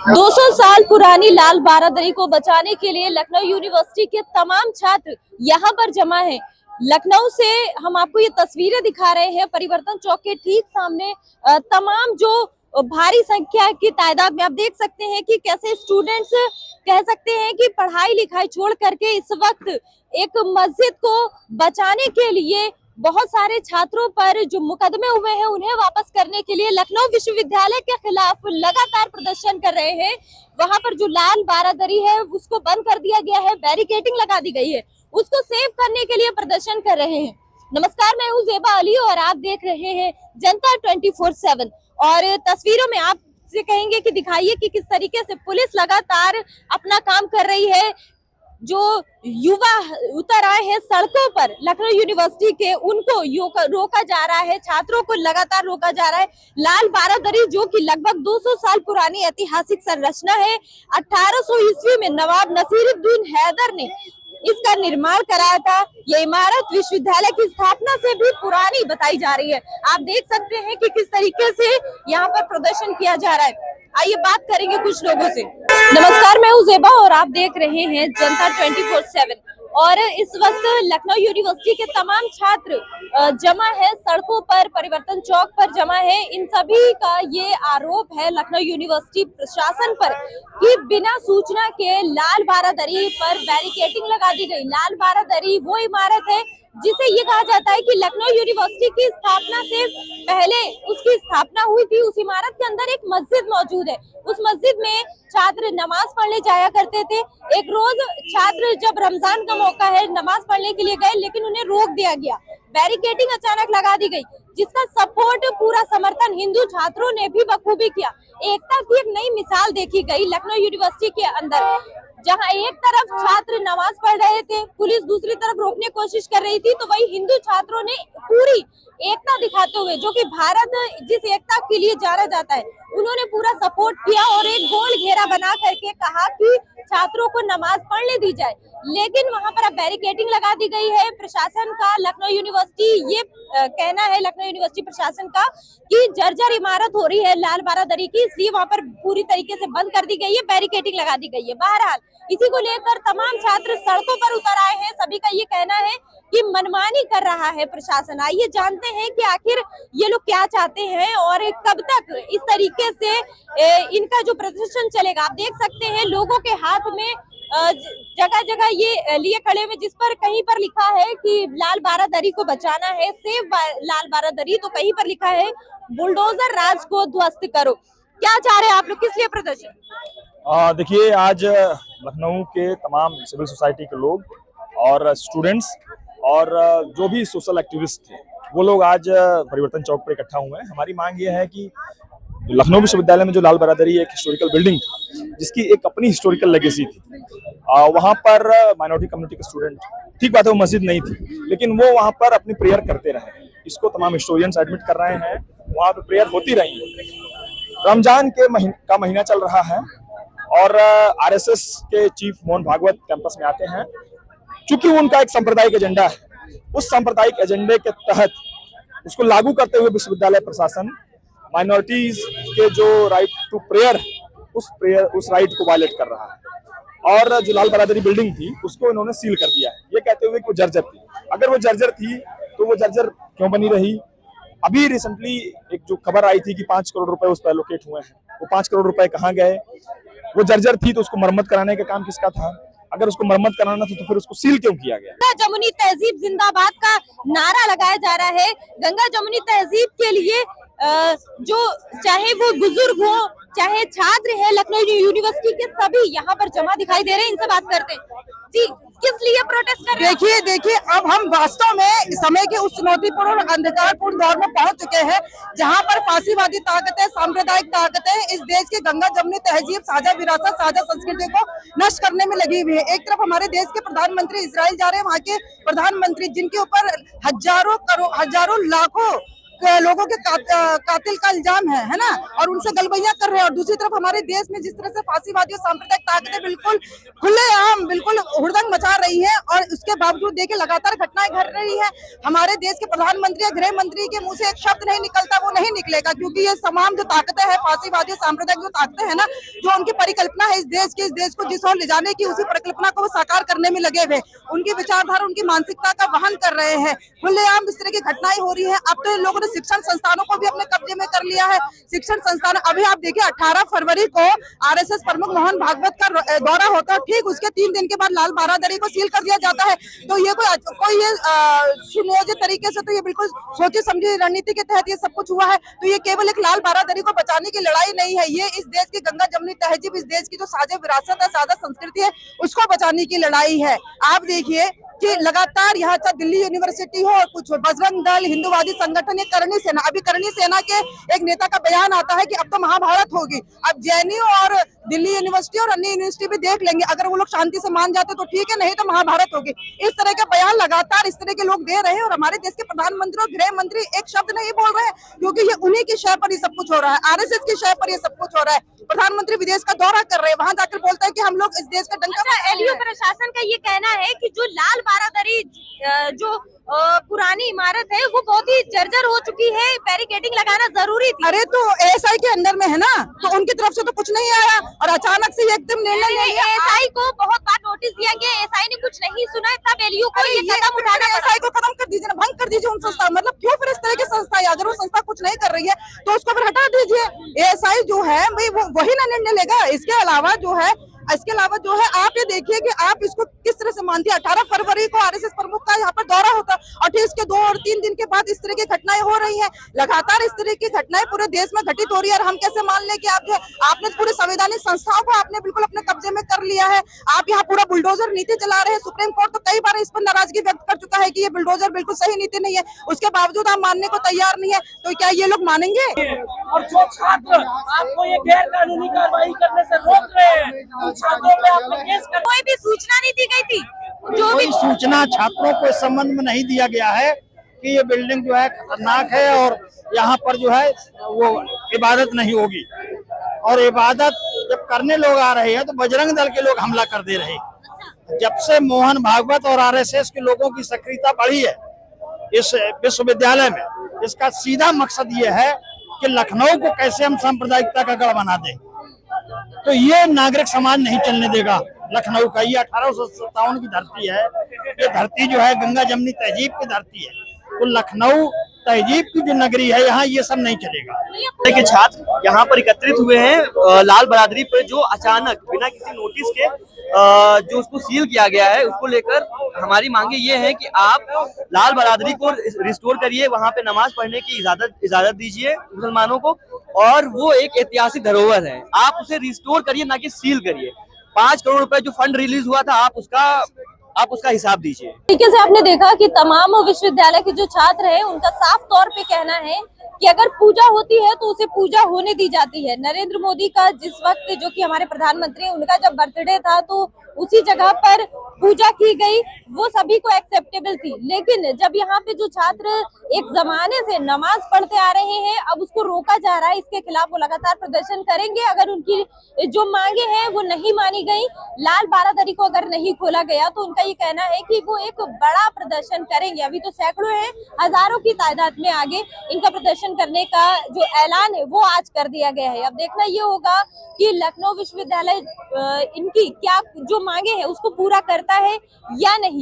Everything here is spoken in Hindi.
200 साल पुरानी लाल बारादरी को बचाने के लिए लखनऊ यूनिवर्सिटी के तमाम छात्र यहाँ पर जमा हैं। लखनऊ से हम आपको ये तस्वीरें दिखा रहे हैं परिवर्तन चौक के ठीक सामने। तमाम जो भारी संख्या की तादाद में आप देख सकते हैं कि कैसे स्टूडेंट्स कह सकते हैं कि पढ़ाई लिखाई छोड़ करके इस वक्त एक मस्जिद को बचाने के लिए बहुत सारे छात्रों पर जो मुकदमे हुए हैं उन्हें वापस करने के लिए लखनऊ विश्वविद्यालय के खिलाफ लगातार प्रदर्शन कर रहे हैं। वहां पर जो लाल बारादरी है उसको बंद कर दिया गया है, बैरिकेडिंग लगा दी गई है, उसको सेव करने के लिए प्रदर्शन कर रहे हैं। नमस्कार, मैं हूँ ज़ेबा अली और आप देख रहे हैं जनता 24/7। और तस्वीरों में आप से कहेंगे कि दिखाइए कि किस तरीके से पुलिस लगातार अपना काम कर रही है। जो युवा उतर आए हैं सड़कों पर लखनऊ यूनिवर्सिटी के, उनको रोका जा रहा है, छात्रों को लगातार रोका जा रहा है। लाल बारादरी जो कि लगभग 200 साल पुरानी ऐतिहासिक संरचना है। 1800 ईस्वी में नवाब नसीरुद्दीन हैदर ने इसका निर्माण कराया था। ये इमारत विश्वविद्यालय की स्थापना से भी पुरानी बताई जा रही है। आप देख सकते हैं कि किस तरीके से यहाँ पर प्रदर्शन किया जा रहा है। आइए बात करेंगे कुछ लोगों से। नमस्कार, मैं हूँ ज़ेबा और आप देख रहे हैं जनता 24/7। और इस वक्त लखनऊ यूनिवर्सिटी के तमाम छात्र जमा है सड़कों पर, परिवर्तन चौक पर जमा है। इन सभी का ये आरोप है लखनऊ यूनिवर्सिटी प्रशासन पर कि बिना सूचना के लाल बारादरी पर बैरिकेडिंग लगा दी गई। लाल बारादरी वो इमारत है जिसे ये कहा जाता है कि लखनऊ यूनिवर्सिटी की स्थापना से पहले उसकी स्थापना हुई थी। उस इमारत के अंदर एक मस्जिद मौजूद है। उस मस्जिद में छात्र नमाज पढ़ने जाया करते थे। एक रोज छात्र जब रमजान का मौका है नमाज पढ़ने के लिए गए, लेकिन उन्हें रोक दिया गया। बैरिकेडिंग अचानक लगा दी गई, जिसका सपोर्ट पूरा समर्थन हिंदू छात्रों ने भी बखूबी किया। एकता की एक नई मिसाल देखी गई लखनऊ यूनिवर्सिटी के अंदर, जहां एक तरफ छात्र नमाज पढ़ रहे थे, पुलिस दूसरी तरफ रोकने की कोशिश कर रही थी, तो वही हिंदू छात्रों ने पूरी एकता दिखाते हुए, जो कि भारत जिस एकता के लिए जाना जाता है, उन्होंने पूरा सपोर्ट किया और एक गोल घेरा बना करके कहा कि छात्रों को नमाज पढ़ने दी जाए। लेकिन वहां पर अब बैरिकेडिंग लगा दी गई है। प्रशासन का लखनऊ यूनिवर्सिटी ये कहना है, लखनऊ यूनिवर्सिटी प्रशासन का, कि जर्जर इमारत हो रही है लाल बारादरी की, इसलिए वहां पर पूरी तरीके से बंद कर दी गई है, बैरिकेडिंग लगा दी गई है। बहरहाल इसी को लेकर तमाम छात्र सड़कों पर उतर आए हैं। सभी का ये कहना है कि मनमानी कर रहा है प्रशासन। आइए जानते हैं कि आखिर ये लोग क्या चाहते हैं और कब तक इस तरीके से इनका जो प्रदर्शन चलेगा। आप देख सकते हैं लोगों के हाथ में जगह जगह ये लिए खड़े हुए, जिस पर कहीं पर लिखा है कि लाल बारादरी को बचाना है, सेव लाल बारादरी, तो कहीं पर लिखा है बुलडोजर राज को ध्वस्त करो। क्या चाह रहे हैं आप लोग, किस लिए प्रदर्शन? देखिए, आज लखनऊ के तमाम सिविल सोसाइटी के लोग और स्टूडेंट्स और जो भी सोशल एक्टिविस्ट थे, वो लोग आज परिवर्तन चौक पर इकट्ठा हुए हैं। हमारी मांग ये है कि लखनऊ विश्वविद्यालय में जो लाल बारादरी एक हिस्टोरिकल बिल्डिंग थी, जिसकी एक अपनी हिस्टोरिकल लेगेसी थी, वहाँ पर माइनॉरिटी कम्युनिटी के स्टूडेंट, ठीक बात है वो मस्जिद नहीं थी, लेकिन वो वहाँ पर अपनी प्रेयर करते रहे। इसको तमाम हिस्टोरियंस एडमिट कर रहे हैं, वहाँ पर प्रेयर होती रही। रमजान का महीना चल रहा है और आरएसएस के चीफ मोहन भागवत कैंपस में आते हैं। चूंकि उनका एक सांप्रदायिक एजेंडा है, उस सांप्रदायिक एजेंडे के तहत उसको लागू करते हुए विश्वविद्यालय प्रशासन माइनॉरिटीज के जो राइट टू प्रेयर, उस राइट को वायलेट कर रहा है। और जो लाल बारादरी बिल्डिंग थी उसको इन्होंने सील कर दिया है, ये कहते हुए कि वो जर्जर थी। अगर वो जर्जर थी तो वो जर्जर क्यों बनी रही? अभी रिसेंटली एक जो खबर आई थी कि 5 करोड़ रुपए उस पर एलोकेट हुए हैं, वो 5 करोड़ रुपए कहाँ गए? वो जर्जर थी तो उसको मरम्मत कराने का काम किसका था? अगर उसको मरम्मत कराना था तो फिर उसको सील क्यों किया गया? जमुनी तहजीब जिंदाबाद का नारा लगाया जा रहा है। गंगा जमुनी तहजीब के लिए जो चाहे वो बुजुर्ग हो, चाहे छात्र है, लखनऊ यूनिवर्सिटी के सभी यहाँ पर जमा दिखाई दे रहे हैं। इनसे बात करते हैं। जी, किस लिए प्रोटेस्ट कर रहे हैं? देखिए अब हम वास्तव में समय के उस चुनौतीपूर्ण और अंधकारपूर्ण दौर में पहुंच चुके हैं, जहां पर फांसीवादी ताकतें, सांप्रदायिक ताकतें इस देश के गंगा जमुनी तहजीब, साझा विरासत, साझा संस्कृति को नष्ट करने में लगी हुई है। एक तरफ हमारे देश के प्रधानमंत्री इजराइल जा रहे हैं, वहाँ के प्रधानमंत्री जिनके ऊपर हजारों लाखों लोगों के कातिल का इल्जाम है ना, और उनसे गलबैया कर रहे हैं। और दूसरी तरफ हमारे देश में जिस तरह से फांसीवादी और सांप्रदायिक ताकतें बिल्कुल खुलेआम बिल्कुल हुड़दंग मचा रही है, और उसके बावजूद देखिए लगातार घटनाएं घट रही है। हमारे देश के प्रधानमंत्री या गृह मंत्री के मुंह से एक शब्द नहीं निकलता, वो नहीं निकलेगा, क्योंकि ये तमाम जो ताकतें हैं, फांसीवादी और सांप्रदायिक जो ताकतें हैं ना, जो उनकी परिकल्पना है इस देश को जिस ओर ले जाने की, उसी परिकल्पना को वो साकार करने में लगे हुए, उनकी विचारधारा, उनकी मानसिकता का वहन कर रहे हैं। खुलेआम इस तरह की घटनाएं हो रही है। अब तो इन लोगों ने शिक्षण संस्थानों को भी अपने कब्जे में कर लिया है। शिक्षण संस्थान अभी आप देखिए 18 फरवरी को आरएसएस प्रमुख मोहन भागवत का दौरा होता है, ठीक उसके 3 दिन के बाद लाल बारादरी को सील कर दिया जाता है। तो ये कोई ये सुनियोजित तरीके से, तो ये बिल्कुल सोची समझी रणनीति के तहत ये सब कुछ हुआ है। तो ये केवल एक लाल बारादरी को बचाने की लड़ाई नहीं है, ये इस देश की गंगा जमुनी तहजीब, इस देश की जो साझा विरासत है, साझा संस्कृति है, उसको बचाने की लड़ाई है। आप देखिए कि लगातार यहाँ चाहे दिल्ली यूनिवर्सिटी हो, कुछ बजरंग दल, हिंदुवादी संगठन, ये करणी सेना, अभी करणी सेना के एक नेता का बयान आता है कि अब तो महाभारत होगी। अब जेएनयू और दिल्ली यूनिवर्सिटी और अन्य यूनिवर्सिटी भी देख लेंगे, अगर वो लोग शांति से मान जाते तो ठीक है, नहीं तो महाभारत होगी। इस तरह के बयान लगातार इस तरह के लोग दे रहे हैं, और हमारे देश के प्रधानमंत्री और गृह मंत्री एक शब्द नहीं बोल रहे हैं, क्योंकि ये उन्हीं की शय पर ये सब कुछ हो रहा है, आरएसएस की शय पर ये सब कुछ हो रहा है। प्रधानमंत्री विदेश का दौरा कर रहे हैं, वहां जाकर बोलते हैं कि हम लोग इस देश का डंका। एलयू प्रशासन का ये कहना है कि जो लाल बारादरी जो पुरानी इमारत है वो बहुत ही जर्जर हो चुकी है, बैरिकेडिंग लगाना जरूरी थी। अरे तो एएसआई के अंदर में है ना, तो उनकी तरफ से तो कुछ नहीं आया, और अचानक से एकदम निर्णय ले लिया। एएसआई को बहुत बार नोटिस दिया गया, एएसआई ने कुछ नहीं सुना, तब एलयू को ये कदम उठाना पड़ा। एएसआई को खत्म कर दीजिए ना, भंग कर दीजिए उन संस्था, मतलब क्यों फिर इस तरह की संस्था है? अगर वो संस्था कुछ नहीं कर रही है तो उसको फिर हटा दीजिए। एएसआई जो है भाई वही ना निर्णय लेगा। इसके अलावा जो है आप ये देखिए कि आप इसको किस तरह से मानती है। 18 फरवरी को आरएसएस प्रमुख का यहाँ पर दौरा होता, और फिर इसके 2 और 3 दिन के बाद इस तरह की घटनाएं हो रही हैं। लगातार इस तरह की घटनाएं पूरे देश में घटित हो रही है, और हम कैसे मान लें कि आप जो आपने पूरे संवैधानिक संस्थाओं को आपने बिल्कुल अपने कब्जे में कर लिया है। आप यहाँ पूरा बुलडोजर नीति चला रहे हैं। सुप्रीम कोर्ट तो कई बार इस पर नाराजगी व्यक्त कर चुका है कि ये बुलडोजर बिल्कुल सही नीति नहीं है, उसके बावजूद आप मानने को तैयार नहीं है, तो क्या ये लोग मानेंगे? और जो छात्र आपको ये गैर कानूनी कार्रवाई करने से रोक रहे हैं, उन छात्रों पे आपने केस कर, कोई भी सूचना नहीं दी गई थी, जो भी कोई सूचना छात्रों को इस संबंध में नहीं दिया गया है कि ये बिल्डिंग जो है खतरनाक है और यहाँ पर जो है वो इबादत नहीं होगी। और इबादत जब करने लोग आ रहे हैं तो बजरंग दल के लोग हमला कर दे रहे हैं। जब से मोहन भागवत और आरएसएस के लोगों की सक्रियता बढ़ी है इस विश्वविद्यालय में, इसका सीधा मकसद ये है कि लखनऊ को कैसे हम सांप्रदायिकता का गढ़ बना दें। तो ये नागरिक समाज नहीं चलने देगा लखनऊ का। ये 1857 की धरती है, ये धरती जो है गंगा जमुनी तहजीब की धरती है, तो लखनऊ तहजीब की जो नगरी है, यहाँ ये सब नहीं चलेगा। के छात्र यहाँ पर एकत्रित हुए हैं लाल बरादरी पर, जो अचानक बिना किसी नोटिस के जो उसको सील किया गया है, उसको लेकर हमारी मांगे ये है कि आप लाल बरादरी को रिस्टोर करिए, वहाँ पे नमाज पढ़ने की इजाजत दीजिए मुसलमानों को, और वो एक ऐतिहासिक धरोहर है, आप उसे रिस्टोर करिए, ना कि सील करिए। 5 करोड़ रुपए जो फंड रिलीज हुआ था, आप उसका हिसाब दीजिए। तरीके से आपने देखा कि तमाम विश्वविद्यालय के जो छात्र हैं, उनका साफ तौर पे कहना है कि अगर पूजा होती है तो उसे पूजा होने दी जाती है। नरेंद्र मोदी का जिस वक्त, जो कि हमारे प्रधानमंत्री हैं, उनका जब बर्थडे था तो उसी जगह पर पूजा की गई, वो सभी को एक्सेप्टेबल थी। लेकिन जब यहाँ पे जो छात्र एक जमाने से नमाज पढ़ते आ रहे हैं, अब उसको रोका जा रहा है, इसके खिलाफ वो लगातार प्रदर्शन करेंगे। अगर उनकी जो मांगे हैं वो नहीं मानी गई, लाल बारादरी को अगर नहीं खोला गया, तो उनका ये कहना है कि वो एक बड़ा प्रदर्शन करेंगे। अभी तो सैकड़ों हैं, हजारों की तादाद में आगे इनका प्रदर्शन करने का जो ऐलान है वो आज कर दिया गया है। अब देखना ये होगा कि लखनऊ विश्वविद्यालय इनकी क्या जो मांगे हैं उसको पूरा करता है या नहीं।